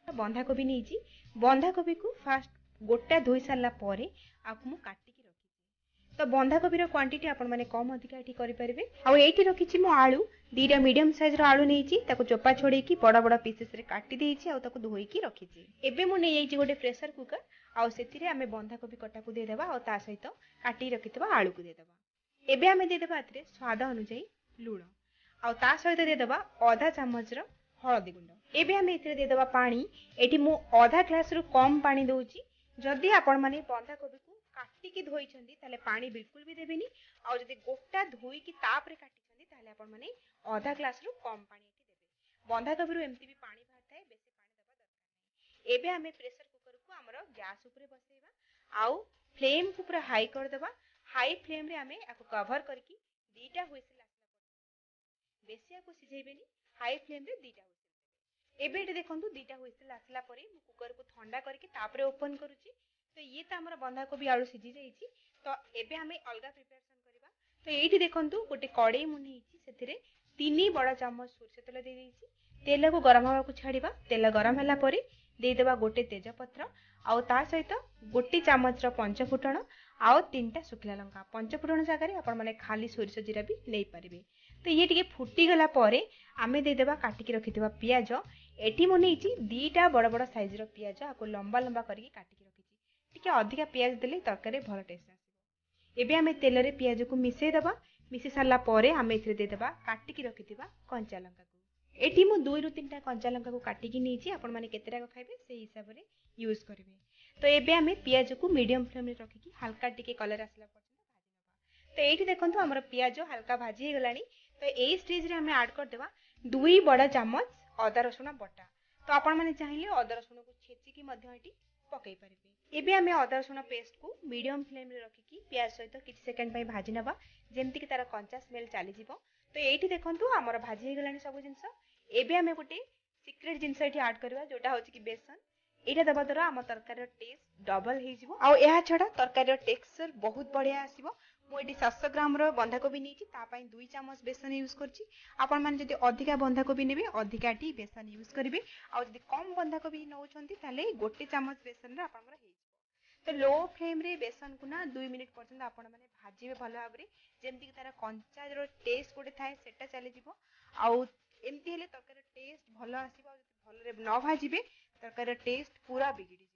बंधाकोबी नहीं बंधाकोबी को फास्ट गोटा धोई सारा पर आपको मु काटिकी रखी तो बंधाकोबी क्वांटिटी आपण मैंने कम अधिका ये करेंगे आईटी रखी मु आलू दीटा मीडियम साइज आलू नहीं चोपा छोड़े बड़ बड़ पीसेस काटी धोईकी रखी एवं मुझे गोटे प्रेसर कुकर आउ से आम बंधाकोबी कटा को देदेबा और ता सहित काटी रखिथबा आलू को देदेबा एबे आम देदेबा एथिरे स्वाद अनुसार लुण आउ ता सहित देदेबा आधा चामच हलदी गुंड एबे आम एथिरे देदेबा पानी एठी मु आधा ग्लास रु कम पानी दउची जदि आपण माने बंधाकोबी को काटिकी धोइछंदी ताले पानी बिल्कुल भी देबेनी आउ जदि गोटा धोइकी तापरे काटिछंदी ताले आपण माने आधा ग्लास रु कम पानी एठी देबे बंधाकोबी रु एमती भी पानी बाहर थाए बेसी पानी देबा दरकार एबे आम प्रेशर कुकर को हमर गैस ऊपर बसैबा आउ फ्लेम को पूरा हाई कर देबा हाई फ्लेम रे आमे आको कवर करके दीटा हुइसिल आसला बेसी आको सिझैबेनी हाई फ्लेम रे दीटा एबे एटे देखंतु दीटा हुइसिल आसला परे मु कुकर को ठंडा करके तापरे ओपन करूची तो ये तो हमर बंधाकोबी आलू सिझी जाईची तो एबे हमें अलगा प्रिपरेशन करबा तो एठी देखंतु गोटे कड़ाई मु नेइची सेथिरे 3 बड़ा चामच सोरष तेल दे देइची तेल को गरम हवा को छाड़ीबा तेल गरम हला परे दे देबा गोटे तेजपत्र आउ ता सहित गोटे चामच पंचफुटण आउ 3टा सुखला लंका पंचफुटण जगह आपण माने खाली सोरिष जीरा भी नहीं पारिबे तो ये टिके फुटी गला परे आमे दे देबा काटिकी रखिथिबा पियाज एठी मु नेइची 2टा बड़ बड़ साइज रो पियाज आको लंबा लंबा करके काटिकी रखिची टिके अधिका पियाज देले तरकारी भल टेस्ट आसीबो एबे आमे तेल रे पियाज को मिसै देबा मिसै सारला परे आमे एथिरे दे देबा काटिकी रखिथिबा कंचा लंका को एठी मु 2 रु 3टा कंचा लंका को काटिकी नेइची आपण माने केतेटा को खाइबे सेही हिसाब रे यूज करिवे तो एबे आमे पियाज को मीडियम फ्लेम रे रखिकी हल्का टिके कलर आसला पर्यंत भाजी नबा तो एठी देखंतु हमर पियाज हल्का भाजी हे गलानी तो एई स्टेज रे आमे ऐड कर देबा 2 बड़ा चामच अदा रसुण बटा तो आपण माने चाहिए अदा रसुण को छेचिकी मध्य एटी पकई परिबे एबे आमे अदा रसुण पेस्ट को मीडियम फ्लेम रे रखिकी प्याज सहित किछि सेकंड पई भाजी नबा जेमति कि तार कंचा स्मेल चली जिवो तो एठी देखंतु हमर भाजी हे गलानी सब जिंस एबे आमे गोटे सीक्रेट जिंस एठी ऐड करबा जोटा होछि कि बेसन एटा दबा द्वारा आम तरकारी टेस्ट डबल हो जिवो आउ एहा छडा तरकारी टेक्सचर बहुत बढ़िया आसीबो मु एटी 700 ग्राम रो बंधाकोबी नेची ता पई 2 चामच बेसन यूज करछि आपण माने जदि अधिका बंधाकोबी नेबे अधिकाटी बेसन यूज करिवे आउ जदि कम बंधाकोबी नउछंती ताले गोटे चामच बेसन रे आपण रो हेइ तो लो फ्लेम रे बेसन को ना 2 मिनिट पर्यंत आपण माने भाजीबे भलो भाबरे जेमति कि तारा कंचा रो टेस्ट गोटे थाए सेटा चली जिवो आउ एमति हेले तरकारी टेस्ट भलो आसीबो जदि भलो रे न भाजीबे तरकारी टेस्ट पूरा बिगड़ी जिवो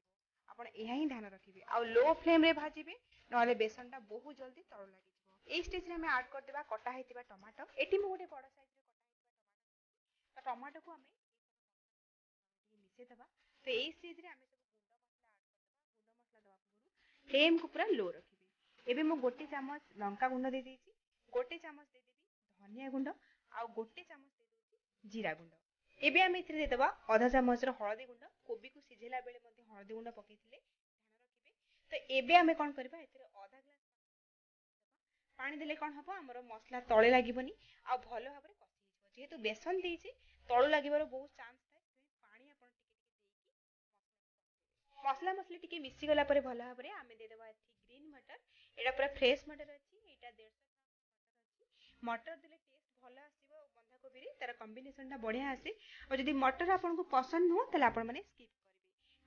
आपण एहा ही ध्यान रखिबे आउ लो फ्लेम रे भाजीबे नले बेसनटा बहुत जल्दी तळ लागि जिवो ए स्टेज रे हम ऐड कर देबा कटा हेतिबा टमाटो एटी मु गोटे बड़ साइज रे कटा हेतिबा टमाटो तो टमाटो को हमें मिसे देबा तो ए स्टेज रे हमें सब गुंड मसला ऐड कर देबा गुंड मसला देबा पूर्व फ्लेम को पूरा लो रखिबे एबे मु गोटे चामच लंका गुंड दे देछि गोटे चामच दे देबी धनिया गुंड आ गोटे चामच दे देछि जीरा गुंड एबे हम इथिरे दे देबा आधा चामच रो हळदी गुंड कोबी को सिझेला बेले मध्ये हळदी गुंड पकेइथिले ध्यान रखिबे तो एबे हमें कोन करबा इथिरे आधा ग्लास पानी देले कोन हबो हमरो मसला तळे लागिबनी आ भलो भाबरे कसी हिजबो जेहेतु बेसन देइछे तळु लागिबारो बहुत चांस थाए पानी आपण टिके देइकी मसला मसली टिके मिसी गला परे भलो भाबरे आमे दे देबा एथि ग्रीन मटर एटा पूरा फ्रेश मटर अछि एटा 150 मटर अछि मटर देले टेस्ट भलो आसीबो बंधाकोबी रे तार कॉम्बिनेशन ता बढ़िया आसे और जदि मटर आपन को पसंद हो तले आपन माने स्किप करिवे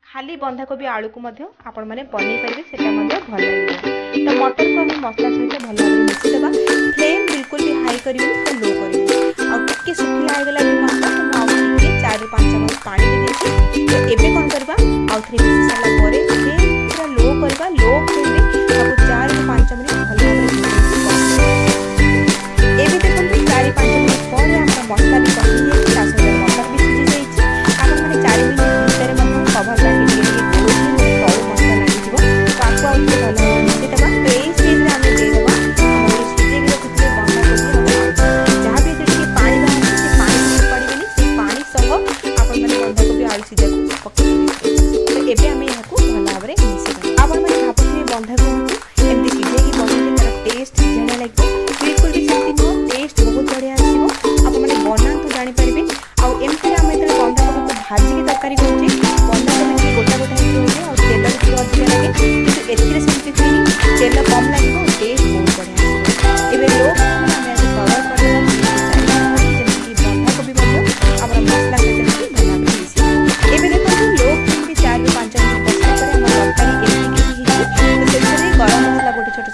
खाली बंधाकोबी आलू को मध्य आपन माने बनै परिबे सेटा मध्य भलो लागो तो मटर को हम मसला सहित भलो भाबरे मिक्स देबा फ्लेम बिल्कुल भी हाई करिवे तो लो करिवे और टिके सुखिला आ गेला कि मसला तो माउ टिके 4 ରୁ 5 चम्मच पानी दे देछि तो एबे कोन करबा आउ थ्री मिक्स साला परे फ्लेम पूरा लो करबा लो फ्लेम रे आपको 4 ରୁ 5 मिनिट भलो भाबरे एबे देखंतु 4 ରୁ 5 मिनिट परे हमरा मसला भी कसी जे ता सहित मटर भी सिझी जाईछि आपण माने 4 मिनिट भितर मन कवर ला टिके तळु मसला लागि जिवो तो आपको आउ भलो मिसे देबा तो एई स्टेज रे हमें दे देबा हमर सिझे गेलो किछले बंधाकोबी जहां भी टिके पानी बाहर से पानी पड़िबेनी से पानी सह आपण माने बंधाकोबी आलू सिझा को पकेइ तो एबे हमें याको भलो भाबरे मिसे देबा आपण माने भाबुथि बंधाकोबी एमति सिझे कि बनै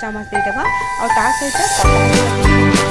चामच देदेबा आ ता सहित